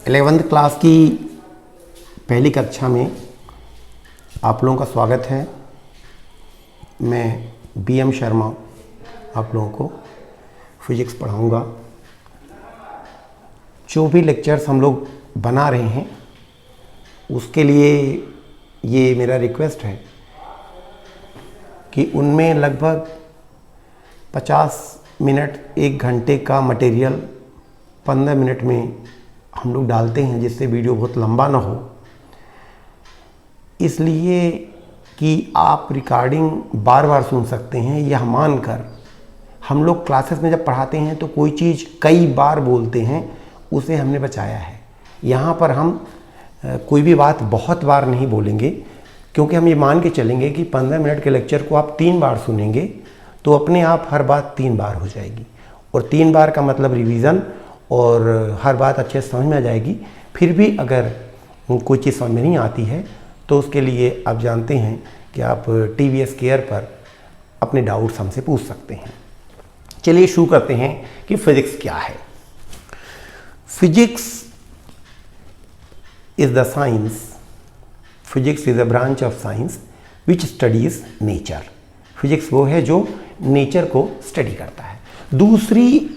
11th class की पहली कक्षा में आप लोगों का स्वागत है। मैं BM शर्मा आप लोगों को फिज़िक्स पढ़ाऊँगा। जो भी लेक्चर्स हम लोग बना रहे हैं उसके लिए ये मेरा रिक्वेस्ट है कि उनमें लगभग 50 मिनट 1 घंटे का मटेरियल 15 मिनट में हम लोग डालते हैं, जिससे वीडियो बहुत लंबा ना हो। इसलिए कि आप रिकॉर्डिंग बार बार सुन सकते हैं, यह मानकर हम लोग क्लासेस में जब पढ़ाते हैं तो कोई चीज़ कई बार बोलते हैं, उसे हमने बचाया है। यहाँ पर हम कोई भी बात बहुत बार नहीं बोलेंगे, क्योंकि हम ये मान के चलेंगे कि 15 मिनट के लेक्चर को आप 3 बार सुनेंगे तो अपने आप हर बात 3 बार हो जाएगी। और 3 बार का मतलब रिवीज़न, और हर बात अच्छे से समझ में आ जाएगी। फिर भी अगर कोई चीज़ समझ में नहीं आती है तो उसके लिए आप जानते हैं कि आप TVS केयर पर अपने डाउट्स हमसे पूछ सकते हैं। चलिए शुरू करते हैं कि फिज़िक्स क्या है। Physics is the science, physics is a branch of science which studies nature. Physics वो है जो नेचर को स्टडी करता है। दूसरी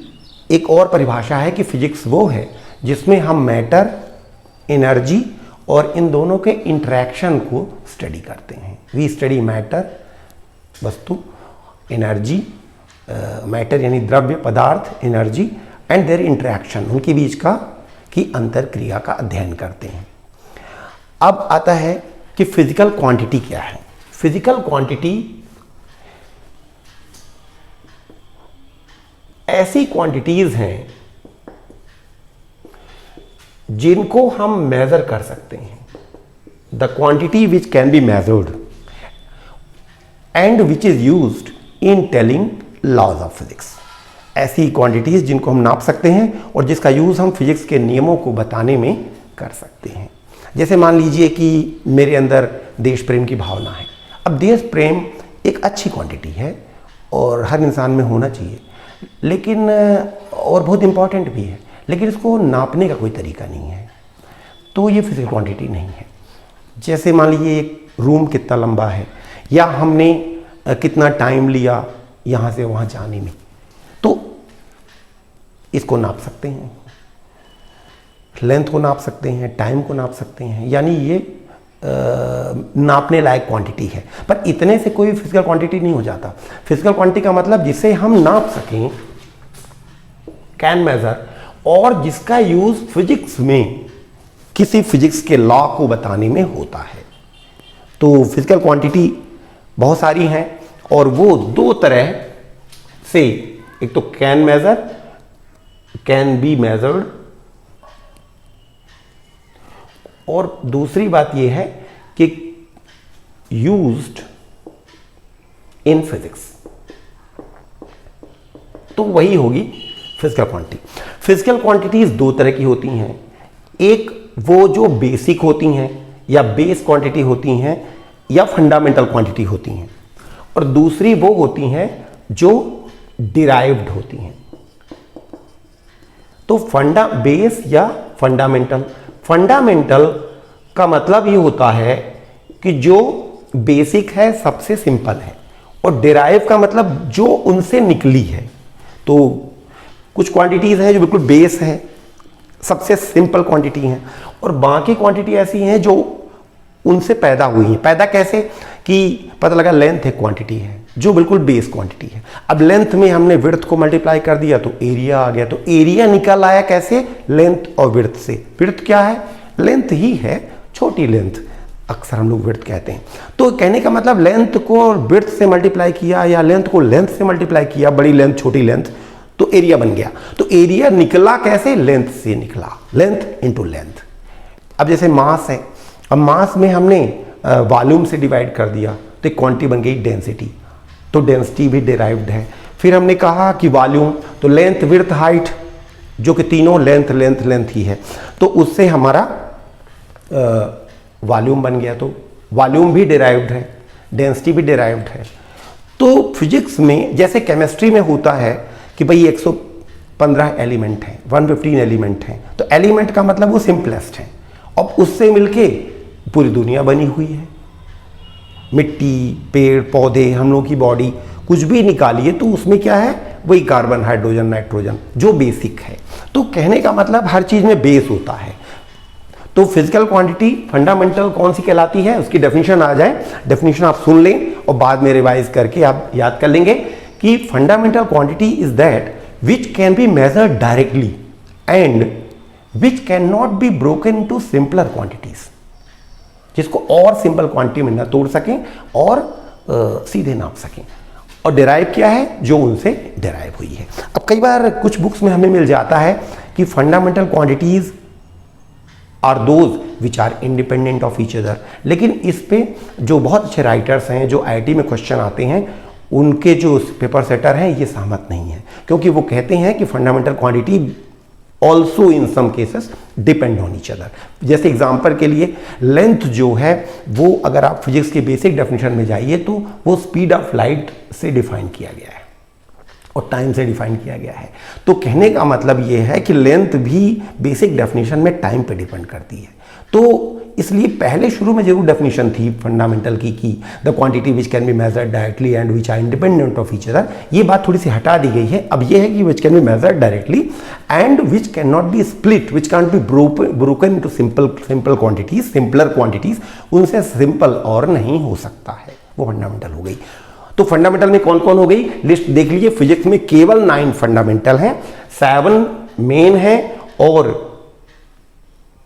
एक और परिभाषा है कि फिज़िक्स वो है जिसमें हम मैटर, एनर्जी और इन दोनों के इंटरेक्शन को स्टडी करते हैं। वी स्टडी मैटर वस्तु, एनर्जी मैटर यानी द्रव्य पदार्थ, एनर्जी एंड देयर इंटरेक्शन, उनके बीच की अंतर क्रिया का अध्ययन करते हैं। अब आता है कि फिजिकल क्वांटिटी क्या है। फिजिकल क्वांटिटी ऐसी क्वांटिटीज हैं जिनको हम मेजर कर सकते हैं। The quantity which can be measured and which is used in telling laws of physics. ऐसी क्वांटिटीज जिनको हम नाप सकते हैं और जिसका यूज हम फिजिक्स के नियमों को बताने में कर सकते हैं। जैसे मान लीजिए कि मेरे अंदर देश प्रेम की भावना है। अब देश प्रेम एक अच्छी क्वांटिटी है और हर इंसान में होना चाहिए, लेकिन और बहुत इम्पॉर्टेंट भी है, लेकिन इसको नापने का कोई तरीका नहीं है, तो ये फिजिकल क्वांटिटी नहीं है। जैसे मान लीजिए एक रूम कितना लंबा है, या हमने कितना टाइम लिया यहाँ से वहाँ जाने में, तो इसको नाप सकते हैं, लेंथ को नाप सकते हैं, टाइम को नाप सकते हैं, यानी ये नापने लायक क्वांटिटी है। पर इतने से कोई फिजिकल क्वांटिटी नहीं हो जाता। फिजिकल क्वांटिटी का मतलब जिसे हम नाप सकें, कैन मेजर, और जिसका यूज फिजिक्स में किसी फिजिक्स के लॉ को बताने में होता है। तो फिजिकल क्वांटिटी बहुत सारी हैं और वो 2 तरह से, एक तो can measure, can be measured, और दूसरी बात यह है कि यूज्ड इन फिजिक्स, तो वही होगी फिजिकल क्वांटिटी। फिजिकल क्वांटिटीज 2 तरह की होती हैं। एक वो जो बेसिक होती हैं या बेस क्वांटिटी होती हैं या फंडामेंटल क्वांटिटी होती हैं, और दूसरी वो होती हैं जो डिराइव्ड होती हैं। तो बेस या फंडामेंटल, फंडामेंटल का मतलब ये होता है कि जो बेसिक है, सबसे सिंपल है, और डिराइव का मतलब जो उनसे निकली है। तो कुछ क्वांटिटीज हैं जो बिल्कुल बेस है, सबसे सिंपल क्वांटिटी हैं, और बाकी क्वांटिटी ऐसी हैं जो उनसे पैदा हुई हैं। पैदा कैसे कि पता लगा लेंथ एक क्वांटिटी है जो बिल्कुल बेस क्वांटिटी है। अब लेंथ में हमने विड्थ को मल्टीप्लाई कर दिया तो एरिया आ गया। तो एरिया निकल आया कैसे? लेंथ और विड्थ से। विड्थ क्या है? लेंथ ही है, छोटी लेंथ अक्सर हम लोग विड्थ कहते हैं। तो कहने का मतलब लेंथ को विड्थ से मल्टीप्लाई किया या लेंथ को लेंथ से मल्टीप्लाई किया, बड़ी लेंथ छोटी लेंथ, तो एरिया बन गया। तो एरिया निकला कैसे? लेंथ से निकला, लेंथ इंटू लेंथ। अब जैसे मास है, अब मास में हमने वॉल्यूम से डिवाइड कर दिया तो एक क्वांटिटी बन गई डेंसिटी, तो डेंसिटी भी डिराइव्ड है। फिर हमने कहा कि वॉल्यूम, तो लेंथ विड्थ हाइट, जो कि तीनों लेंथ लेंथ लेंथ ही है, तो उससे हमारा वॉल्यूम बन गया। तो वॉल्यूम भी डिराइव्ड है, डेंसिटी भी डिराइव्ड है। तो फिजिक्स में जैसे केमिस्ट्री में होता है कि भाई 15 एलिमेंट हैं, 115 एलिमेंट हैं, तो एलिमेंट का मतलब वो सिंपलेस्ट है। अब उससे मिलके पूरी दुनिया बनी हुई है, मिट्टी, पेड़ पौधे, हम लोग की बॉडी, कुछ भी निकालिए तो उसमें क्या है, वही कार्बन, हाइड्रोजन, नाइट्रोजन, जो बेसिक है। तो कहने का मतलब हर चीज में बेस होता है। तो फिजिकल क्वांटिटी फंडामेंटल कौन सी कहलाती है, उसकी डेफिनेशन आ जाए, डेफिनेशन आप सुन लें और बाद में रिवाइज करके आप याद कर लेंगे कि fundamental quantity is that which can be measured directly and which can not be broken into simpler quantities, जिसको और सिंपल क्वांटिटी में न तोड़ सकें और सीधे नाप सकें। और डिराइव क्या है, जो उनसे डिराइव हुई है। अब कई बार कुछ बुक्स में हमें मिल जाता है कि fundamental quantities are those which are independent of each other, लेकिन इस पे जो बहुत अच्छे राइटर्स हैं, जो आईआईटी में क्वेश्चन आते हैं, उनके जो पेपर सेटर हैं ये सहमत नहीं है, क्योंकि वो कहते हैं कि fundamental quantity also in some cases depend on each other. जैसे एग्जाम्पल के लिए लेंथ जो है वो, अगर आप फिजिक्स के बेसिक डेफिनेशन में जाइए तो वो स्पीड ऑफ लाइट से डिफाइन किया गया है और टाइम से डिफाइन किया गया है। तो कहने का मतलब ये है कि लेंथ भी बेसिक डेफिनेशन में टाइम पे डिपेंड करती है। तो इसलिए पहले शुरू में जरूर डेफिनेशन थी फंडामेंटल की the quantity which can be measured directly and which are independent of each other. ये बात थोड़ी सी हटा दी गई है। अब ये है कि विच can be measured directly and which can not be split, which can be broken into simple quantities, simpler quantities, उनसे सिंपल और नहीं हो सकता है, वो फंडामेंटल हो गई। तो फंडामेंटल में कौन कौन हो गई, लिस्ट देख लीजिए। फिजिक्स में केवल 9 फंडामेंटल हैं, 7 मेन है और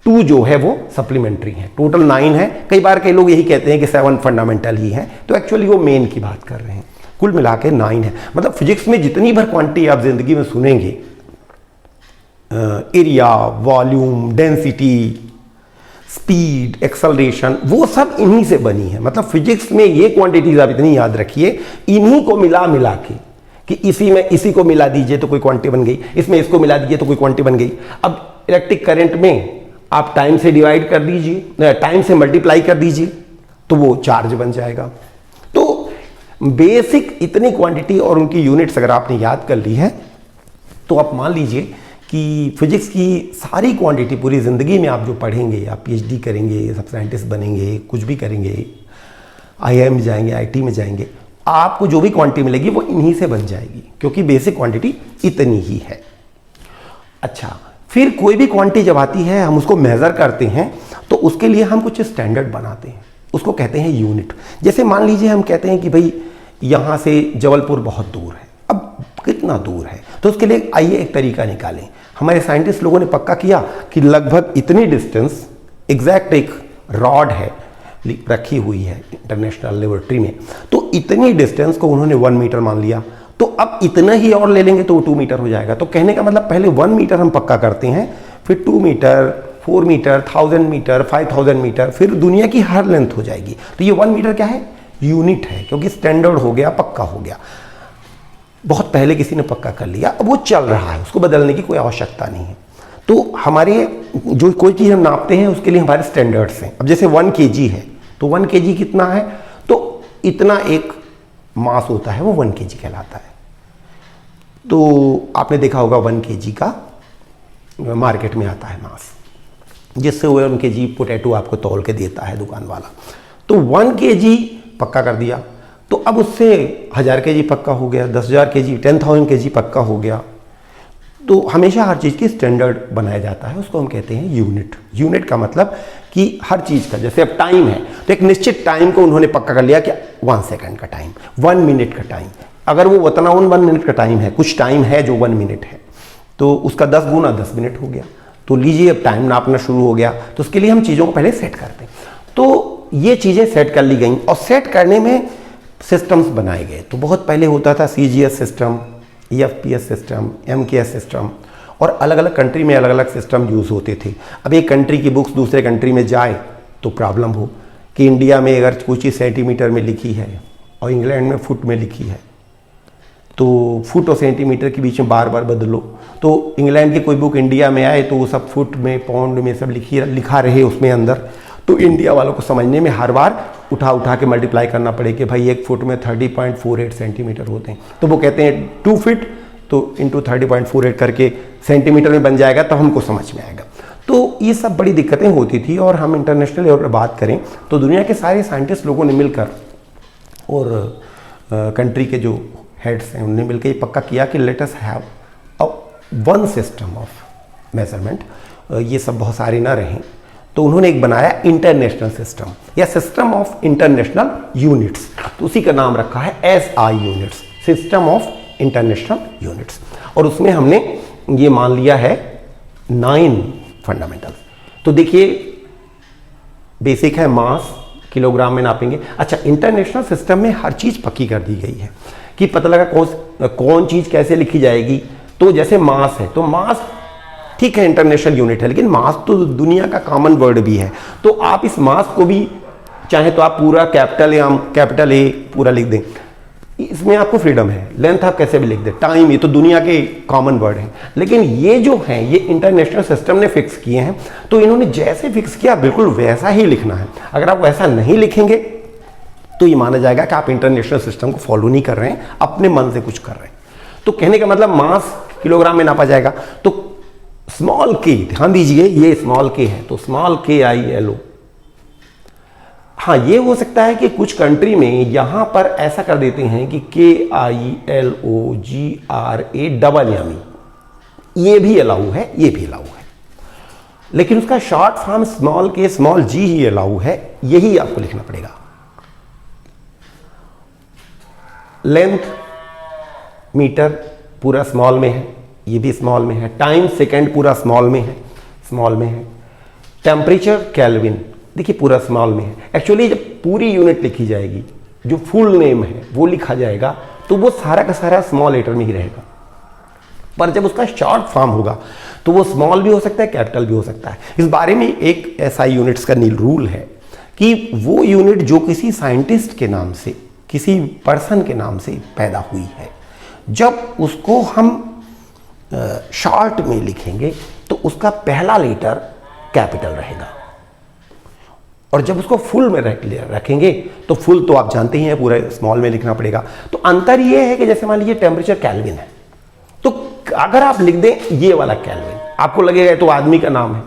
2 जो है वो सप्लीमेंट्री है। टोटल 9 है। कई बार कई लोग यही कहते हैं कि 7 फंडामेंटल ही है, तो एक्चुअली वो मेन की बात कर रहे हैं। कुल मिला के 9 है। मतलब फिजिक्स में जितनी भर क्वांटिटी आप जिंदगी में सुनेंगे, area, volume, density, speed, acceleration, वो सब इन्हीं से बनी है। मतलब फिजिक्स में ये क्वांटिटीज आप इतनी याद रखिए, इन्हीं को मिला मिला के, कि इसी में इसी को मिला दीजिए तो कोई क्वांटिटी बन गई, इसमें इसको मिला दीजिए तो कोई क्वांटिटी बन गई। अब इलेक्ट्रिक करंट में आप टाइम से डिवाइड कर दीजिए, टाइम से मल्टीप्लाई कर दीजिए तो वो चार्ज बन जाएगा। तो बेसिक इतनी क्वांटिटी और उनकी यूनिट्स अगर आपने याद कर ली है तो आप मान लीजिए कि फिजिक्स की सारी क्वांटिटी पूरी ज़िंदगी में आप जो पढ़ेंगे, आप पीएचडी करेंगे, सब साइंटिस्ट बनेंगे, कुछ भी करेंगे, आईआईएम में जाएंगे, आईटी में जाएंगे, आपको जो भी क्वांटिटी मिलेगी वो इन्हीं से बन जाएगी, क्योंकि बेसिक क्वांटिटी इतनी ही है। अच्छा, फिर कोई भी क्वांटिटी जब आती है, हम उसको मेज़र करते हैं तो उसके लिए हम कुछ स्टैंडर्ड बनाते हैं, उसको कहते हैं यूनिट। जैसे मान लीजिए हम कहते हैं कि भाई यहाँ से जबलपुर बहुत दूर है। अब कितना दूर है, तो उसके लिए आइए एक तरीका निकालें। हमारे साइंटिस्ट लोगों ने पक्का किया कि लगभग इतनी डिस्टेंस, एग्जैक्ट एक रॉड है रखी हुई है इंटरनेशनल लेबोरेटरी में, तो इतनी डिस्टेंस को उन्होंने 1 मीटर मान लिया। तो अब इतना ही और ले लेंगे तो वो 2 मीटर हो जाएगा। तो कहने का मतलब पहले 1 मीटर हम पक्का करते हैं, फिर 2 मीटर, 4 मीटर, 1000 मीटर, 5000 मीटर, फिर दुनिया की हर लेंथ हो जाएगी। तो ये 1 मीटर क्या है, यूनिट है, क्योंकि स्टैंडर्ड हो गया, पक्का हो गया। बहुत पहले किसी ने पक्का कर लिया, अब वो चल रहा है, उसको बदलने की कोई आवश्यकता नहीं है। तो हमारे जो कोई चीज़ हम नापते हैं उसके लिए हमारे स्टैंडर्ड्स हैं। अब जैसे 1 kg है, तो 1 kg कितना है, तो इतना एक मास होता है, वो 1 kg कहलाता है। तो आपने देखा होगा 1 kg का मार्केट में आता है मास, जिससे वो 1 kg पोटैटो आपको तौल के देता है दुकान वाला। तो 1 kg पक्का कर दिया, तो अब उससे 1000 kg पक्का हो गया, 10,000 kg, 10,000 kg पक्का हो गया। तो हमेशा हर चीज़ की स्टैंडर्ड बनाया जाता है, उसको हम कहते हैं यूनिट। यूनिट का मतलब कि हर चीज़ का, जैसे अब टाइम है तो एक निश्चित टाइम को उन्होंने पक्का कर लिया कि 1 सेकंड का टाइम, 1 मिनट का टाइम। अगर वो उतना 1 मिनट का टाइम है, कुछ टाइम है जो 1 मिनट है, तो उसका 10 गुना 10 मिनट हो गया। तो लीजिए अब टाइम नापना शुरू हो गया, तो उसके लिए हम चीज़ों को पहले सेट करते हैं। तो ये चीज़ें सेट कर ली गई और सेट करने में सिस्टम्स बनाए गए। तो बहुत पहले होता था CGS system, EFPS system, MKS system, और अलग अलग कंट्री में अलग अलग सिस्टम यूज़ होते थे। अब एक कंट्री की बुक्स दूसरे कंट्री में जाए तो प्रॉब्लम हो कि इंडिया में अगर कुछ चीज़ सेंटीमीटर में लिखी है और इंग्लैंड में फुट में लिखी है, तो फुट और सेंटीमीटर के बीच में बार बार बदलो। तो इंग्लैंड की कोई बुक इंडिया में आए तो वो सब फुट में, पाउंड में सब लिखा रहे उसमें अंदर, तो इंडिया वालों को समझने में हर बार उठा के मल्टीप्लाई करना पड़े कि भाई 1 फुट में 30.48 सेंटीमीटर होते हैं। तो वो कहते हैं 2 फीट, तो इंटू 30.48 करके सेंटीमीटर में बन जाएगा, तो हमको समझ में आएगा। तो ये सब बड़ी दिक्कतें होती थी। और हम इंटरनेशनल लेवल पर बात करें तो दुनिया के सारे साइंटिस्ट लोगों ने मिलकर और कंट्री के जो हेड्स हैं उन्होंने मिलकर ये पक्का किया कि let us have a one system of measurement, ये सब बहुत सारे ना रहें। तो उन्होंने एक बनाया इंटरनेशनल सिस्टम या सिस्टम ऑफ इंटरनेशनल यूनिट्स, तो उसी का नाम रखा है SI units, system of international units. और उसमें हमने ये मान लिया है 9 फंडामेंटल्स। तो देखिए बेसिक है मास, किलोग्राम में नापेंगे। अच्छा, इंटरनेशनल सिस्टम में हर चीज पक्की कर दी गई है कि पता लगा कौन चीज कैसे लिखी जाएगी। तो जैसे मास है, तो मास ठीक है इंटरनेशनल यूनिट है, लेकिन मास तो दुनिया का कॉमन वर्ड भी है। तो आप इस मास को भी चाहे तो आप पूरा कैपिटल ए पूरा लिख दें, इसमें आपको फ्रीडम है। लेंथ आप कैसे भी लिख दें, टाइम, ये तो दुनिया के कॉमन वर्ड हैं। लेकिन ये जो हैं ये इंटरनेशनल सिस्टम ने फिक्स किए हैं, तो इन्होंने जैसे फिक्स किया बिल्कुल वैसा ही लिखना है। अगर आप वैसा नहीं लिखेंगे तो ये माना जाएगा कि आप इंटरनेशनल सिस्टम को फॉलो नहीं कर रहे हैं, अपने मन से कुछ कर रहे हैं। तो कहने का मतलब मास किलोग्राम में नापा जाएगा। तो स्मॉल के, ध्यान दीजिए ये स्मॉल के है, तो स्मॉल KILO। हाँ, ये हो सकता है कि कुछ कंट्री में यहां पर ऐसा कर देते हैं कि KILOGRA डबल यामी, ये भी अलाउ है, ये भी अलाउ है, लेकिन उसका शॉर्ट फॉर्म स्मॉल के स्मॉल g ही अलाउ है, यही आपको लिखना पड़ेगा। लेंथ मीटर पूरा स्मॉल में है, ये भी स्मॉल में है। टाइम सेकंड पूरा स्मॉल में है, स्मॉल में है। टेम्परेचर केल्विन देखिए पूरा स्मॉल में है। एक्चुअली जब पूरी यूनिट लिखी जाएगी, जो फुल नेम है वो लिखा जाएगा, तो वो सारा का सारा स्मॉल लेटर में ही रहेगा। पर जब उसका शॉर्ट फॉर्म होगा तो वो स्मॉल भी हो सकता है, कैपिटल भी हो सकता है। इस बारे में एक SI यूनिट्स का रूल है कि वो यूनिट जो किसी साइंटिस्ट के नाम से, किसी पर्सन के नाम से पैदा हुई है, जब उसको हम शॉर्ट में लिखेंगे तो उसका पहला लेटर कैपिटल रहेगा, और जब उसको फुल में रखेंगे तो फुल तो आप जानते ही हैं पूरा स्मॉल में लिखना पड़ेगा। तो अंतर ये है कि जैसे मान लीजिए टेम्परेचर केल्विन है, तो अगर आप लिख दें ये वाला केल्विन, आपको लगेगा तो आदमी का नाम है,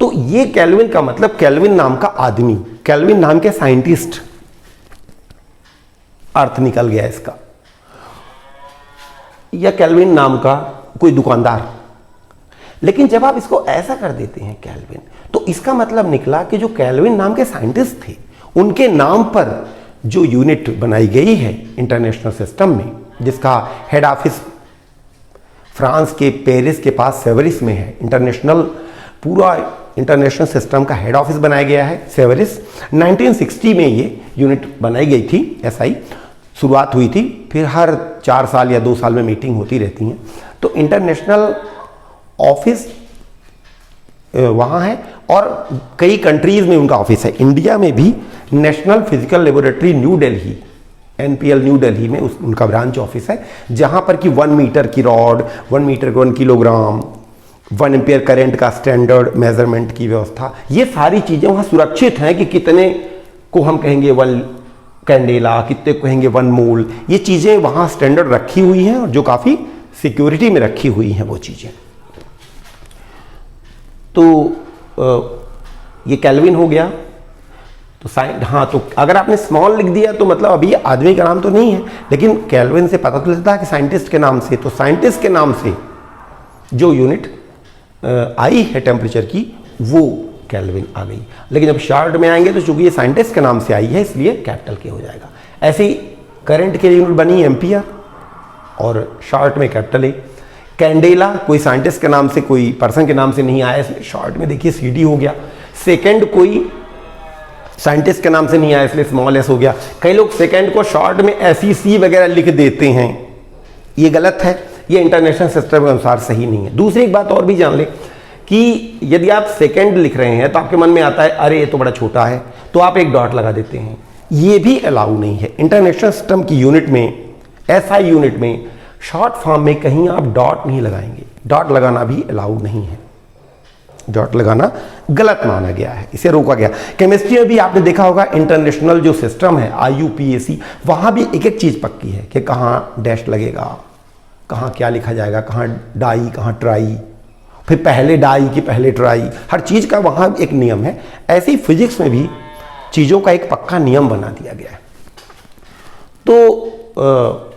तो ये केल्विन का मतलब केल्विन नाम का आदमी, केल्विन नाम के साइंटिस्ट, अर्थ निकल गया इसका, या केल्विन नाम का कोई दुकानदार। लेकिन जब आप इसको ऐसा कर देते हैं केल्विन, तो इसका मतलब निकला कि जो केल्विन नाम के साइंटिस्ट थे उनके नाम पर जो यूनिट बनाई गई है इंटरनेशनल सिस्टम में, जिसका हेड ऑफिस फ्रांस के पेरिस के पास सेवरिस में है, पूरा इंटरनेशनल सिस्टम का हेड ऑफिस बनाया गया है सेवरिस। 1960 में ये यूनिट बनाई गई थी, SI शुरुआत हुई थी, फिर हर 4 साल या 2 साल में मीटिंग होती रहती हैं। तो इंटरनेशनल ऑफिस वहाँ है और कई कंट्रीज में उनका ऑफिस है। इंडिया में भी national physical laboratory new Delhi, NPL new Delhi में उनका ब्रांच ऑफिस है, जहाँ पर कि 1 मीटर की rod, 1 metre 1 kilogram, 1 ampere current का स्टैंडर्ड मेजरमेंट की व्यवस्था, ये सारी चीज़ें वहाँ सुरक्षित हैं कि कितने को हम कहेंगे 1 कैंडेला, कितने को कहेंगे 1 मोल, ये चीज़ें वहाँ स्टैंडर्ड रखी हुई हैं और जो काफ़ी सिक्योरिटी में रखी हुई हैं वो चीज़ें। तो ये केल्विन हो गया। तो हाँ, तो अगर आपने स्मॉल लिख दिया तो मतलब अभी आदमी का नाम तो नहीं है, लेकिन केल्विन से पता चलता है कि साइंटिस्ट के नाम से, तो साइंटिस्ट के नाम से जो यूनिट आई है टेम्परेचर की वो केल्विन आ गई। लेकिन जब शॉर्ट में आएंगे तो चूंकि ये साइंटिस्ट के नाम से आई है इसलिए कैपिटल के हो जाएगा। ऐसे ही करंट के यूनिट बनी एम्पियर और शॉर्ट में कैपिटल ए। कैंडेला कोई साइंटिस्ट के नाम से, कोई पर्सन के नाम से नहीं आया, इसलिए शॉर्ट में देखिए CD हो गया। सेकंड कोई साइंटिस्ट के नाम से नहीं आया इसलिए स्मॉल s हो गया। कई लोग सेकंड को शॉर्ट में SEC वगैरह लिख देते हैं, ये गलत है, ये इंटरनेशनल सिस्टम के अनुसार सही नहीं है। दूसरी एक बात और भी जान लें कि यदि आप सेकंड लिख रहे हैं तो आपके मन में आता है अरे ये तो बड़ा छोटा है, तो आप एक डॉट लगा देते हैं, ये भी अलाउ नहीं है। इंटरनेशनल सिस्टम की यूनिट में, SI यूनिट में शॉर्ट फॉर्म में कहीं आप डॉट नहीं लगाएंगे, डॉट लगाना भी अलाउ नहीं है, डॉट लगाना गलत माना गया है, इसे रोका गया। केमिस्ट्री में भी आपने देखा होगा इंटरनेशनल जो सिस्टम है IUPAC, वहां भी एक एक चीज पक्की है कि कहाँ डैश लगेगा, कहाँ क्या लिखा जाएगा, कहाँ डाई कहाँ ट्राई, फिर पहले डाई कि पहले ट्राई, हर चीज़ का वहाँ एक नियम है। ऐसे ही फिजिक्स में भी चीज़ों का एक पक्का नियम बना दिया गया है। तो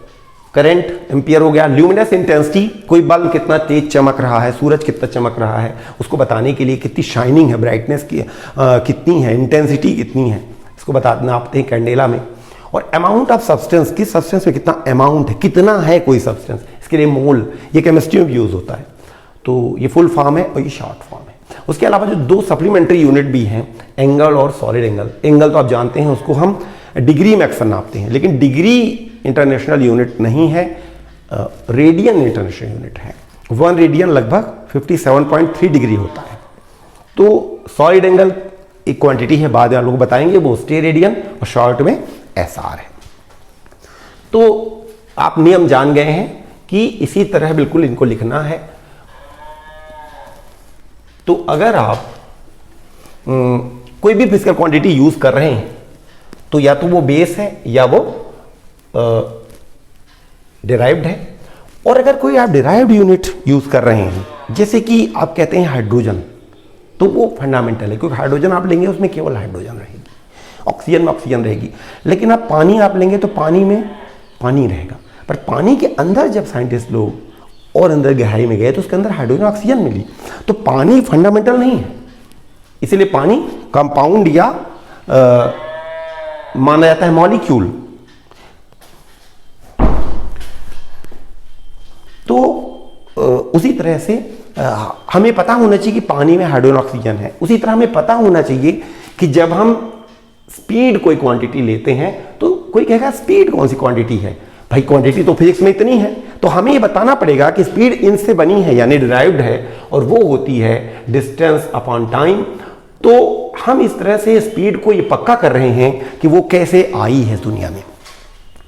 करंट एम्पियर हो गया। ल्यूमिनस इंटेंसिटी, कोई बल्ब कितना तेज चमक रहा है, सूरज कितना चमक रहा है, उसको बताने के लिए कितनी शाइनिंग है, ब्राइटनेस की कितनी है, इंटेंसिटी कितनी है, इसको नापते हैं कैंडेला में। और अमाउंट ऑफ सब्सटेंस, किस सब्सटेंस में कितना अमाउंट है, कितना है कोई सब्सटेंस, इसके लिए मोल, ये केमिस्ट्री में यूज होता है। तो ये फुल फॉर्म है और ये शॉर्ट फॉर्म है। उसके अलावा जो दो सप्लीमेंट्री यूनिट भी हैं, एंगल और सॉलिड एंगल। एंगल तो आप जानते हैं, उसको हम डिग्री में अक्सर नापते हैं, लेकिन डिग्री इंटरनेशनल यूनिट नहीं है, रेडियन इंटरनेशनल यूनिट है। 1 रेडियन लगभग 57.3 डिग्री होता है। तो सॉलिड एंगल एक क्वांटिटी है, बाद में आप लोग बताएंगे, वो स्टेरेडियन और शॉर्ट में SR है। तो आप नियम जान गए हैं कि इसी तरह बिल्कुल इनको लिखना है। तो अगर आप कोई भी फिजिकल क्वांटिटी यूज कर रहे हैं तो या तो वो बेस है या वो डिराइव्ड है। और अगर कोई आप डिराइव्ड यूनिट यूज कर रहे हैं, जैसे कि आप कहते हैं हाइड्रोजन, तो वो फंडामेंटल है, क्योंकि हाइड्रोजन आप लेंगे उसमें केवल हाइड्रोजन रहेगी, ऑक्सीजन में ऑक्सीजन रहेगी। लेकिन आप पानी आप लेंगे तो पानी में पानी रहेगा। पर पानी के अंदर जब साइंटिस्ट लोग और अंदर गहराई में गए तो उसके अंदर हाइड्रोजन ऑक्सीजन मिली। तो पानी फंडामेंटल नहीं है, इसीलिए पानी कंपाउंड या माना जाता है मॉलिक्यूल। तो उसी तरह से हमें पता होना चाहिए कि पानी में हाइड्रोजन ऑक्सीजन है। उसी तरह हमें पता होना चाहिए कि जब हम स्पीड कोई क्वांटिटी लेते हैं तो कोई कहेगा स्पीड कौन सी क्वांटिटी है, भाई क्वांटिटी तो फिजिक्स में इतनी है। तो हमें ये बताना पड़ेगा कि स्पीड इनसे बनी है, यानी डिराइव्ड है, और वो होती है डिस्टेंस अपॉन टाइम। तो हम इस तरह से स्पीड को ये पक्का कर रहे हैं कि वो कैसे आई है दुनिया में।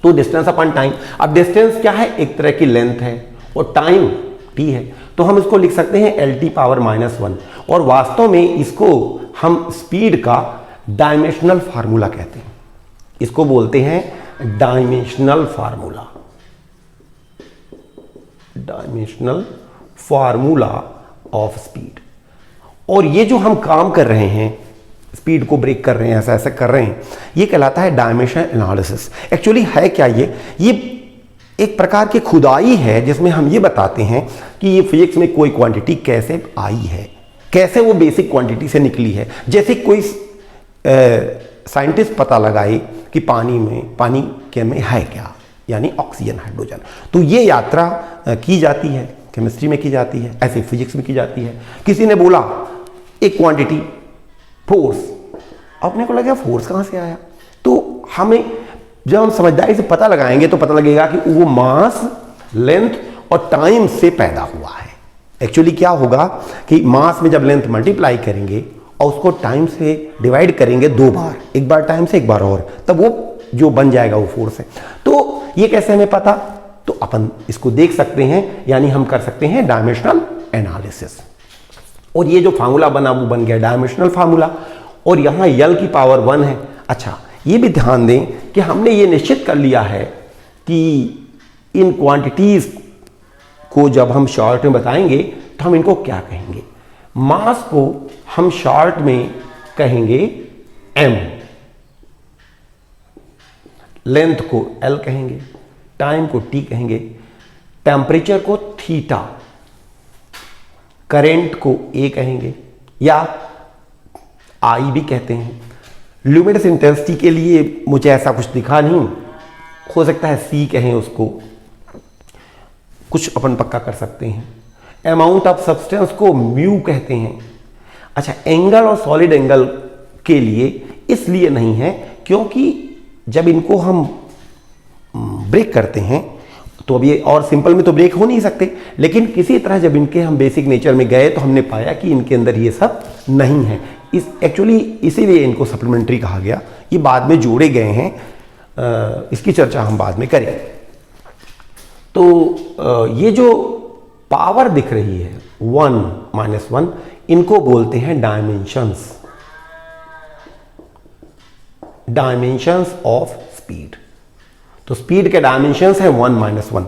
तो डिस्टेंस अपॉन टाइम, अब डिस्टेंस क्या है, एक तरह की लेंथ है, और टाइम t है। तो हम इसको लिख सकते हैं LT⁻⁻1। और वास्तव में इसको हम स्पीड का डायमेंशनल फार्मूला कहते हैं, इसको बोलते हैं dimensional formula, dimensional formula of speed. और ये जो हम काम कर रहे हैं, स्पीड को ब्रेक कर रहे हैं, ऐसा ऐसा कर रहे हैं, ये कहलाता है डायमेंशन एनालिसिस। एक्चुअली है क्या ये एक प्रकार की खुदाई है जिसमें हम ये बताते हैं कि ये फिजिक्स में कोई क्वांटिटी कैसे आई है, कैसे वो बेसिक क्वांटिटी से निकली है। जैसे कोई साइंटिस्ट पता लगाए कि पानी के में है क्या, यानी ऑक्सीजन, हाइड्रोजन। तो ये यात्रा की जाती है, केमिस्ट्री में की जाती है, ऐसे फिजिक्स में की जाती है। किसी ने बोला एक क्वांटिटी फोर्स, अपने को लगा फोर्स कहाँ से आया। तो हमें जब हम समझदारी से पता लगाएंगे तो पता लगेगा कि वो मास, लेंथ और टाइम से पैदा हुआ है। एक्चुअली क्या होगा कि मास में जब लेंथ मल्टीप्लाई करेंगे और उसको टाइम से डिवाइड करेंगे 2 बार, एक बार टाइम से एक बार और, तब वो जो बन जाएगा वो फोर्स है। तो ये कैसे हमें पता, तो अपन इसको देख सकते हैं, यानी हम कर सकते हैं डायमेंशनल एनालिसिस। और ये जो फार्मूला बना वो बन गया डायमेंशनल फार्मूला, और यहाँ यल की पावर 1 है। अच्छा, ये भी ध्यान दें कि हमने ये निश्चित कर लिया है कि इन क्वांटिटीज को जब हम शॉर्ट में बताएंगे तो हम इनको क्या कहेंगे। मास को हम शॉर्ट में कहेंगे m, लेंथ को l कहेंगे, टाइम को t कहेंगे, टेम्परेचर को थीटा, करंट को a कहेंगे या I भी कहते हैं। ल्यूमिनस इंटेंसिटी के लिए मुझे ऐसा कुछ दिखा नहीं, हो सकता है C कहें उसको, कुछ अपन पक्का कर सकते हैं। अमाउंट ऑफ सब्सटेंस को म्यू कहते हैं। अच्छा, एंगल और सॉलिड एंगल के लिए इसलिए नहीं है क्योंकि जब इनको हम ब्रेक करते हैं तो अब ये और सिंपल में तो ब्रेक हो नहीं सकते, लेकिन किसी तरह जब इनके हम बेसिक नेचर में गए तो हमने पाया कि इनके अंदर ये सब नहीं है। एक्चुअली इसीलिए इनको सप्लीमेंट्री कहा गया, ये बाद में जोड़े गए हैं, इसकी चर्चा हम बाद में करें। तो ये जो पावर दिख रही है 1 - 1, इनको बोलते हैं डायमेंशंस, डायमेंशंस ऑफ स्पीड। तो स्पीड के डायमेंशंस है 1 - 1।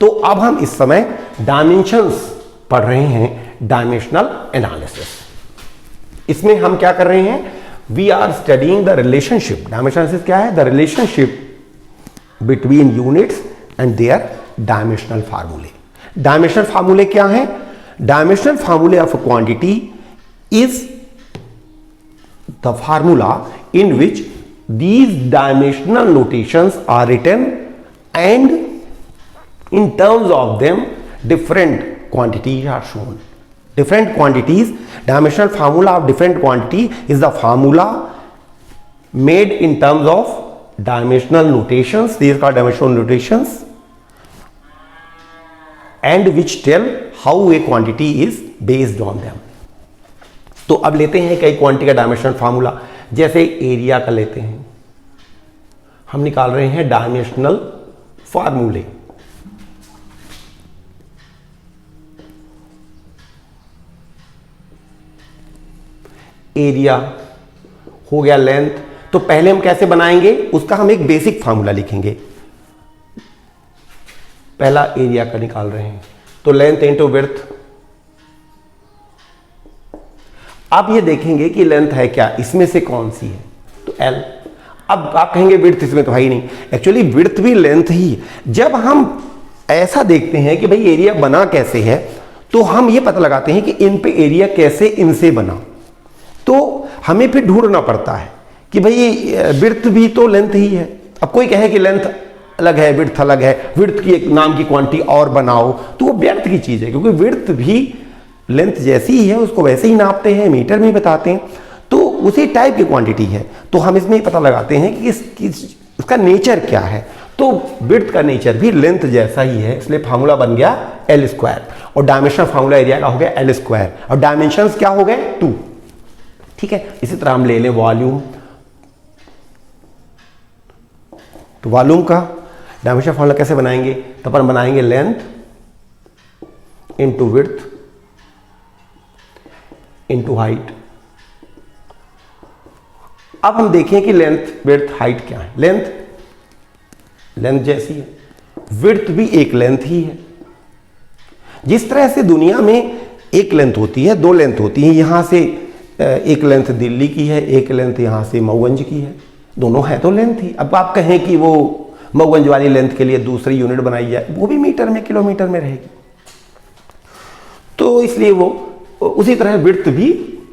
तो अब हम इस समय डायमेंशंस पढ़ रहे हैं, डायमेंशनल एनालिसिस। इसमें हम क्या कर रहे हैं, we are studying the relationship. Dimensional analysis क्या है, the relationship between units and their dimensional formulae. Dimensional formulae क्या है, dimensional formulae of a quantity is the formula in which these dimensional notations are written and in terms of them different quantities are shown. Different quantities, dimensional formula of different quantity is the formula made in terms of dimensional notations. These are called dimensional notations, and which tell how a quantity is based on them. तो अब लेते हैं कई quantity का dimensional formula, जैसे area का लेते हैं, हम निकाल रहे हैं डायमेंशनल फार्मूले। एरिया हो गया लेंथ, तो पहले हम कैसे बनाएंगे, उसका हम एक बेसिक फार्मूला लिखेंगे। पहला एरिया का निकाल रहे हैं, तो लेंथ इंटू विड्थ। आप ये देखेंगे कि लेंथ है क्या, इसमें से कौन सी है, तो L। अब आप कहेंगे विड्थ इसमें तो है ही नहीं, एक्चुअली विड्थ भी लेंथ ही। जब हम ऐसा देखते हैं कि भाई एरिया बना कैसे है, तो हम ये पता लगाते हैं कि इन पे एरिया कैसे इनसे बना, तो हमें फिर ढूंढना पड़ता है कि भाई विड्थ भी तो लेंथ ही है। अब कोई कहे कि लेंथ अलग है विड्थ अलग है, विड्थ की एक नाम की क्वांटिटी और बनाओ, तो वो व्यर्थ की चीज है, क्योंकि विड्थ भी लेंथ जैसी ही है, उसको वैसे ही नापते हैं, मीटर में बताते हैं, तो उसी टाइप की क्वांटिटी है। तो हम इसमें ही पता लगाते हैं कि इसका नेचर क्या है, तो विड्थ का नेचर भी लेंथ जैसा ही है, इसलिए फार्मूला बन गया L स्क्वायर, और डायमेंशनल फार्मूला एरिया का हो गया L स्क्वायर, और डायमेंशंस क्या हो गए 2। ठीक है, इसी तरह हम ले लें वॉल्यूम, तो वॉल्यूम का डायमेंशनल फार्मूला कैसे बनाएंगे, तो अपन बनाएंगे length into width into height. अब हम देखें कि लेंथ विड्थ हाइट क्या है। लेंथ जैसी है, विड्थ भी एक लेंथ ही है। जिस तरह से दुनिया में एक लेंथ होती है, दो लेंथ होती है, यहां से एक लेंथ दिल्ली की है, एक लेंथ यहां से मऊगंज की है, दोनों है तो लेंथ ही। अब आप कहें कि वो मऊगंज वाली लेंथ के लिए दूसरी यूनिट बनाई जाए, वो भी मीटर में किलोमीटर में रहेगी, तो इसलिए वो उसी तरह विड्थ भी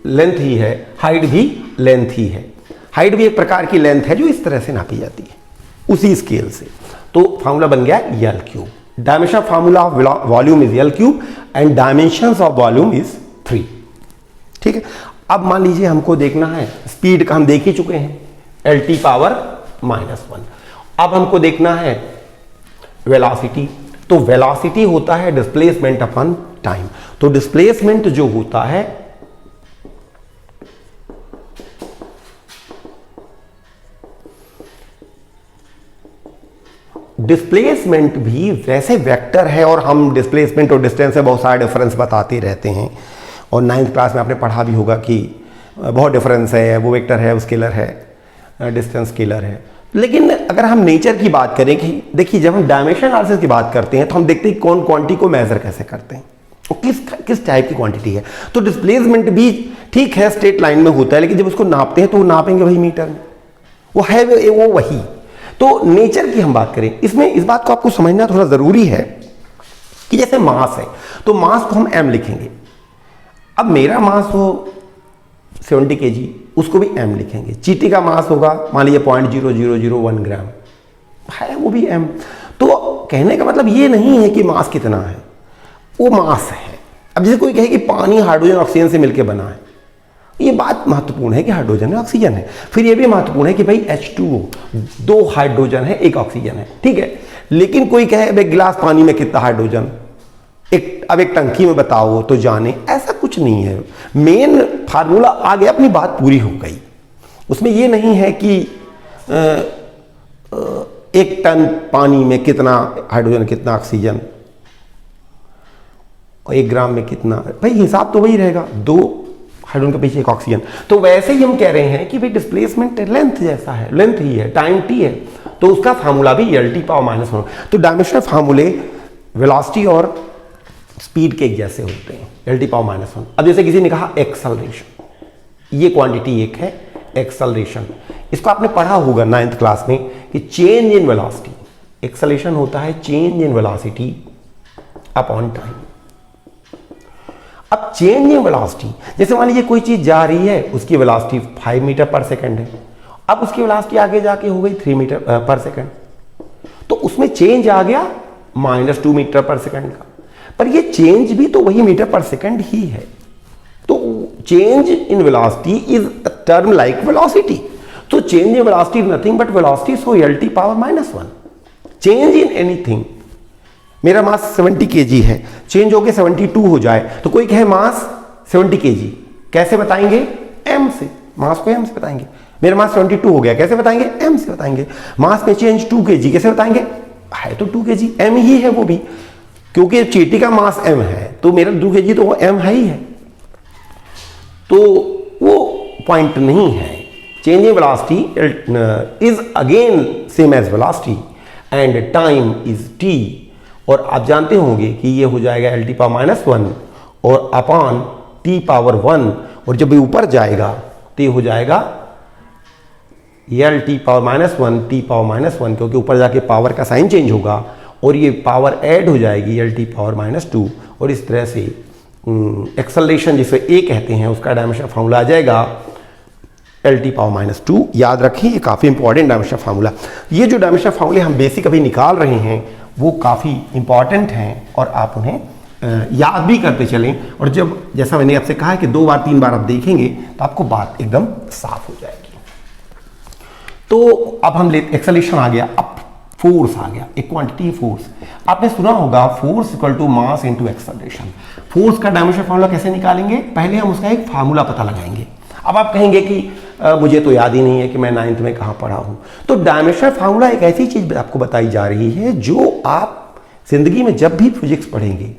लेंथ ही है, हाइट भी लेंथ ही है। हाइट भी एक प्रकार की लेंथ है जो इस तरह से नापी जाती है उसी स्केल से। तो फार्मूला बन गया L cube. Dimension formula of volume is L cube and dimensions of volume is 3। ठीक है, अब मान लीजिए हमको देखना है, स्पीड का हम देख ही चुके हैं, LT पावर -1। अब हमको देखना है वेलोसिटी, तो वेलोसिटी होता है डिस्प्लेसमेंट अपॉन टाइम। तो डिस्प्लेसमेंट जो होता है डिस्प्लेसमेंट भी वैसे वेक्टर है, और हम डिस्प्लेसमेंट और डिस्टेंस से बहुत सारा डिफरेंस बताते रहते हैं, और 9th क्लास में आपने पढ़ा भी होगा कि बहुत डिफरेंस है, वो वेक्टर है, वो स्केलर है, डिस्टेंस स्केलर है। लेकिन अगर हम नेचर की बात करें कि देखिए जब हम डायमेंशन एनालिसिस की बात करते हैं तो हम देखते हैं कौन क्वांटिटी को मेजर कैसे करते हैं और किस टाइप की क्वांटिटी है। तो डिस्प्लेसमेंट भी ठीक है स्ट्रेट लाइन में होता है, लेकिन जब उसको नापते हैं तो वो नापेंगे वही मीटर में, वो है वो वही। तो नेचर की हम बात करें, इसमें इस बात को आपको समझना थोड़ा जरूरी है कि जैसे मास है तो मास को हम m लिखेंगे। अब मेरा मास हो 70 kg, उसको भी m लिखेंगे। चींटी का मास होगा मान लीजिए 0.0001 ग्राम है, वो भी m। तो कहने का मतलब ये नहीं है कि मास कितना है, वो मास है। अब जैसे कोई कहे कि पानी हाइड्रोजन ऑक्सीजन से मिलकर बना है, ये बात महत्वपूर्ण है कि हाइड्रोजन है ऑक्सीजन है। फिर ये भी महत्वपूर्ण है कि भाई H2O, 2 हाइड्रोजन है 1 ऑक्सीजन है, ठीक है। लेकिन कोई कहे अब एक गिलास पानी में कितना हाइड्रोजन, अब एक टंकी में बताओ तो जाने, ऐसा कुछ नहीं है। मेन फार्मूला आ गया, अपनी बात पूरी हो गई। उसमें ये नहीं है कि 1 टन पानी में कितना हाइड्रोजन कितना ऑक्सीजन और 1 ग्राम में कितना, भाई हिसाब तो वही रहेगा, 2 हाइड्रोजन के पीछे एक ऑक्सीजन। तो वैसे ही हम कह रहे हैं कि भाई डिस्प्लेसमेंट लेंथ जैसा है, लेंथ ही है, टाइम t है, तो उसका फार्मूला भी L⁻⁻1। तो डायमेंशनल फार्मूले वेलोसिटी और स्पीड के एक जैसे होते हैं, L⁻⁻1। अब जैसे किसी ने कहा एक्सेलरेशन, ये क्वांटिटी एक है एक्सेलरेशन, इसको आपने पढ़ा होगा 9th क्लास में कि चेंज इन वेलोसिटी, एक्सेलरेशन होता है change in velocity upon time. अब चेंज इन वेलोसिटी, जैसे मान लीजिए कोई चीज जा रही है, उसकी वेलोसिटी 5 मीटर पर सेकंड है, अब उसकी वेलोसिटी आगे जाके हो गई 3 मीटर पर सेकंड, तो उसमें चेंज आ गया -2 मीटर पर सेकंड का, पर ये चेंज भी तो वही मीटर पर सेकंड ही है। तो change in velocity is a term like velocity. तो change in velocity is nothing but velocity, so L⁻⁻1। Change in anything, मेरा मास 70 kg है, चेंज होके 72 हो जाए, तो कोई कहे मास 70 kg, कैसे बताएंगे? m से, मास को m से बताएंगे। मेरा मास 72 हो गया, कैसे बताएंगे? m से बताएंगे। मास में चेंज 2 kg, कैसे बताएंगे? है तो 2 kg, m ही है वो भी, क्योंकि चींटी का मास m है, तो मेरा 2 kg तो वो m है ही है, तो वो पॉइंट नहीं है। Change in velocity is again same as velocity and time is t। और आप जानते होंगे कि ये हो जाएगा L⁻⁻1 और अपॉन t⁻1, और जब ये ऊपर जाएगा तो ये हो जाएगा L⁻⁻1 t⁻1, क्योंकि ऊपर जाके पावर का साइन चेंज होगा और ये पावर ऐड हो जाएगी L⁻⁻2, और इस तरह से एक्सेलरेशन जिसे A कहते हैं उसका डायमेंशनल फार्मूला आ जाएगा L⁻⁻2। याद रखें, ये काफ़ी इंपॉर्टेंट डायमेंशनल फार्मूला। ये जो डायमेंशनल फार्मूले हम बेसिक अभी निकाल रहे हैं वो काफ़ी इंपॉर्टेंट हैं, और आप उन्हें याद भी करते चलें, और जब जैसा मैंने आपसे कहा है कि 2 बार 3 बार आप देखेंगे तो आपको बात एकदम साफ हो जाएगी। तो अब हम एक्सेलरेशन आ गया, अब फोर्स आ गया, एक क्वांटिटी फोर्स। आपने सुना होगा force equal to mass into acceleration. Force का डायमेंशनल फार्मूला कैसे निकालेंगे? पहले हम उसका एक फार्मूला पता लगाएंगे। अब आप कहेंगे कि मुझे तो याद ही नहीं है कि मैं 9th में कहाँ पढ़ा हूँ। तो डायमेंशनल फार्मूला एक ऐसी चीज आपको बताई जा रही है जो आप जिंदगी में जब भी फिजिक्स पढ़ेंगे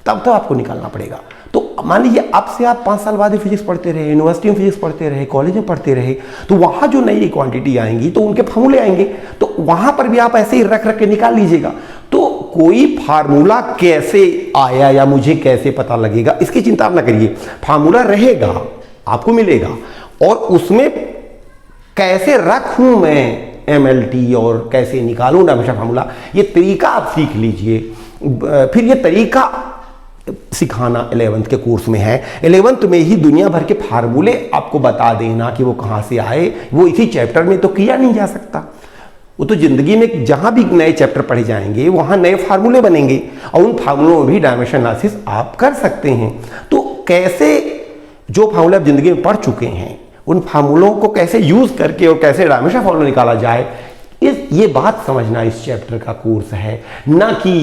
तब तो आपको निकालना पड़ेगा। तो मान लीजिए अब से आप 5 साल बाद फिजिक्स पढ़ते रहे, यूनिवर्सिटी में फिजिक्स पढ़ते रहे, कॉलेज में पढ़ते रहे, तो वहां जो नई क्वांटिटी आएंगी तो उनके फार्मूले आएंगे, तो वहां पर भी आप ऐसे ही रख रख के निकाल लीजिएगा। तो कोई फार्मूला कैसे आया या मुझे कैसे पता लगेगा, इसकी चिंता आप ना करिए। फार्मूला रहेगा, आपको मिलेगा, और उसमें कैसे रखूं मैं MLT और कैसे निकालूं डायमेंशनल फार्मूला, ये तरीका आप सीख लीजिए। फिर ये तरीका सिखाना 11th के कोर्स में है। 11th में ही दुनिया भर के फार्मूले आपको बता देना कि वो कहां से आए, वो इसी चैप्टर में तो किया नहीं जा सकता। वो तो जिंदगी में जहां भी नए चैप्टर पढ़े जाएंगे वहां नए फार्मूले बनेंगे, और उन फार्मूलों में भी डायमेंशन एनालिसिस आप कर सकते हैं। तो कैसे जो फार्मूले आप जिंदगी में पढ़ चुके हैं उन फार्मूलों को कैसे यूज करके और कैसे डायमेंशन फार्मूला निकाला जाए, ये बात समझना इस चैप्टर का कोर्स है, ना कि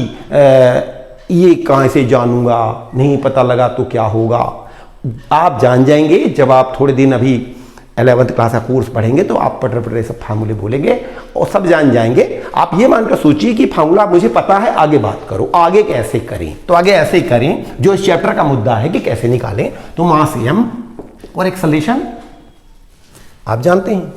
ये कहां से जानूंगा, नहीं पता लगा तो क्या होगा। आप जान जाएंगे जब आप थोड़े दिन अभी 11th क्लास का कोर्स पढ़ेंगे, तो आप पटर पटर सब फार्मूले बोलेंगे और सब जान जाएंगे। आप ये मानकर सोचिए कि फार्मूला मुझे पता है, आगे बात करो, आगे कैसे करें, तो आगे ऐसे करें जो इस चैप्टर का मुद्दा है कि कैसे निकालें। तो मास m और एक्सेलरेशन आप जानते हैं,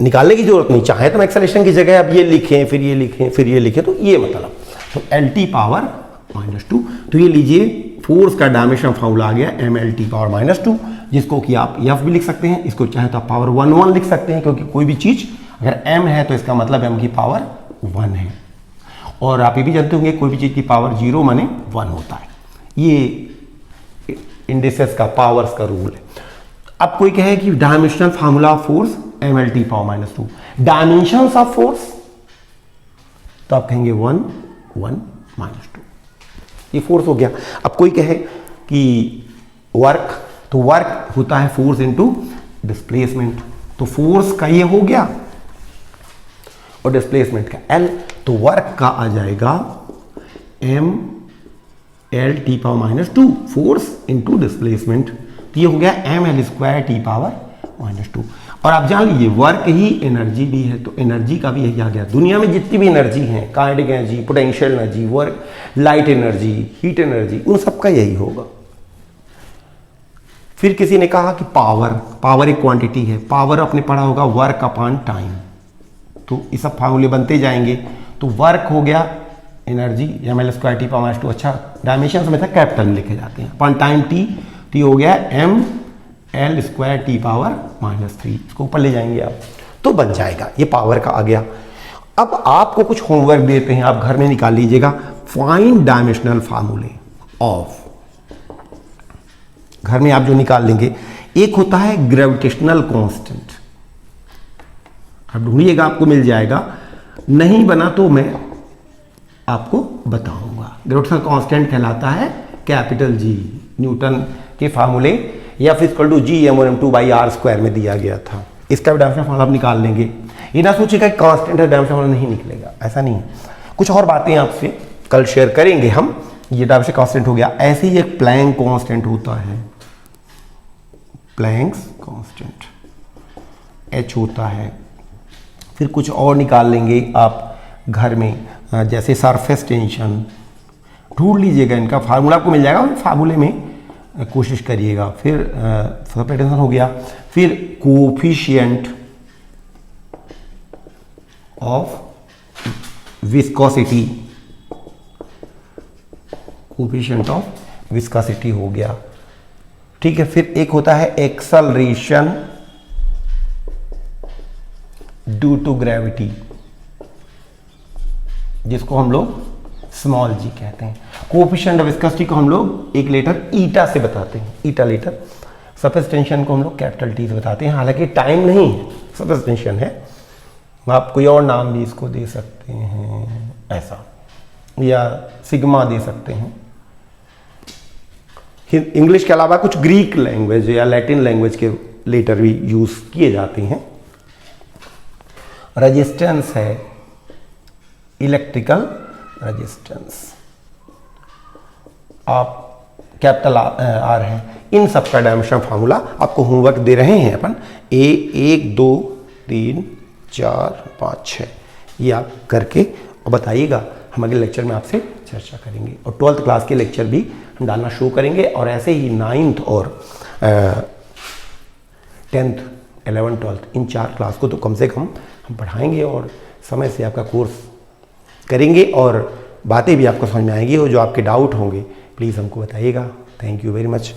निकालने की जरूरत नहीं, चाहे तो एक्सेलरेशन की जगह अब ये लिखें, फिर ये लिखें, फिर ये लिखें, तो ये मतलब तो L⁻⁻2। तो ये लीजिए फोर्स का डायमेंशन फार्मूला आ गया ML⁻⁻2, जिसको कि आप F भी लिख सकते हैं, इसको चाहे तो आप पावर 1 लिख सकते हैं, क्योंकि कोई भी चीज अगर m है तो इसका मतलब m की पावर 1 है। और आप ये भी जानते होंगे कोई भी चीज की पावर 0 माने 1 होता है, ये इंडिसेस का पावर्स का रूल है। अब कोई कहे कि dimensional formula of force ML⁻2, dimensions of force, तो आप कहेंगे 1 1 -2, ये फोर्स हो गया। अब कोई कहे कि वर्क, तो वर्क होता है फोर्स इनटू डिस्प्लेसमेंट, तो फोर्स का ये हो गया और डिस्प्लेसमेंट का L, तो वर्क का आ जाएगा ML⁻2 फोर्स इनटू डिस्प्लेसमेंट, तो ये हो गया ML²T⁻²। और आप जान लीजिए वर्क ही एनर्जी भी है, तो एनर्जी का भी यही आ गया। दुनिया में जितनी भी एनर्जी है, kinetic energy, potential energy, work, light energy, heat energy, उन सब का यही होगा। फिर किसी ने कहा कि पावर एक क्वांटिटी है, पावर आपने पढ़ा होगा वर्क अपॉन टाइम, तो ये सब फार्मूले बनते जाएंगे। तो वर्क हो गया एनर्जी ml²T⁻², अच्छा डायमेंशन में था कैपिटल लिखे जाते हैं, अपॉन टाइम टी हो गया ml²T⁻⁻3, इसको ऊपर ले जाएंगे आप तो बन जाएगा, ये पावर का आ गया। अब आपको कुछ होमवर्क देते हैं, आप घर में निकाल लीजिएगा। फाइंड डायमेंशनल फार्मूले ऑफ, घर में आप जो निकाल लेंगे, एक होता है ग्रेविटेशनल कांस्टेंट, आप ढूंढिएगा आपको मिल जाएगा, नहीं बना तो मैं आपको बताऊंगा। ग्रेविटेशनल कांस्टेंट कहलाता है कैपिटल जी, न्यूटन के फार्मूले या फिजिकल टू G m1m2/r² में दिया गया था। इसका भी डायमेंशनल फार्मूला आप निकाल लेंगे। ये ना सोचिएगा कांस्टेंट है डायमेंशनल फार्मूला नहीं निकलेगा, ऐसा नहीं है। कुछ और बातें आपसे कल शेयर करेंगे हम। ये डायमेंशनल कांस्टेंट हो गया। ऐसे ही एक प्लैंक कांस्टेंट होता है, प्लैंक्स कांस्टेंट H होता है। फिर कुछ और निकाल लेंगे आप घर में, जैसे सरफेस टेंशन, ढूंढ लीजिएगा, इनका फार्मूला आपको मिल जाएगा, फार्मूले में कोशिश करिएगा। फिर सरफेस टेंशन हो गया। फिर coefficient of viscosity, coefficient of viscosity हो गया, ठीक है। फिर एक होता है एक्सेलरेशन ड्यू टू ग्रेविटी, जिसको हम लोग स्मॉल जी कहते हैं। कोफिशिएंट ऑफ विस्कोसिटी को हम लोग एक लेटर ईटा से बताते हैं, ईटा लेटर। सरफेस टेंशन को हम लोग कैपिटल टी से बताते हैं, हालांकि टाइम नहीं है, सरफेस टेंशन है। आप कोई और नाम भी इसको दे सकते हैं ऐसा, या सिग्मा दे सकते हैं। इंग्लिश के अलावा कुछ ग्रीक लैंग्वेज या लैटिन लैंग्वेज के लेटर भी यूज किए जाते हैं। रेजिस्टेंस है इलेक्ट्रिकल रेजिस्टेंस, आप कैपिटल आर है। इन सब का डायमेंशन फार्मूला आपको होमवर्क दे रहे हैं अपन, 1 2 3 4 5 6, ये आप करके और बताइएगा। हम अगले लेक्चर में आपसे चर्चा करेंगे और 12th क्लास के लेक्चर भी हम डालना शुरू करेंगे। और ऐसे ही 9th और 10th 11th 12th इन 4 क्लास को तो कम से कम हम पढ़ाएंगे और समय से आपका कोर्स करेंगे और बातें भी आपको समझ में आएंगी। और जो आपके डाउट होंगे प्लीज़ हमको बताइएगा। Thank you very much.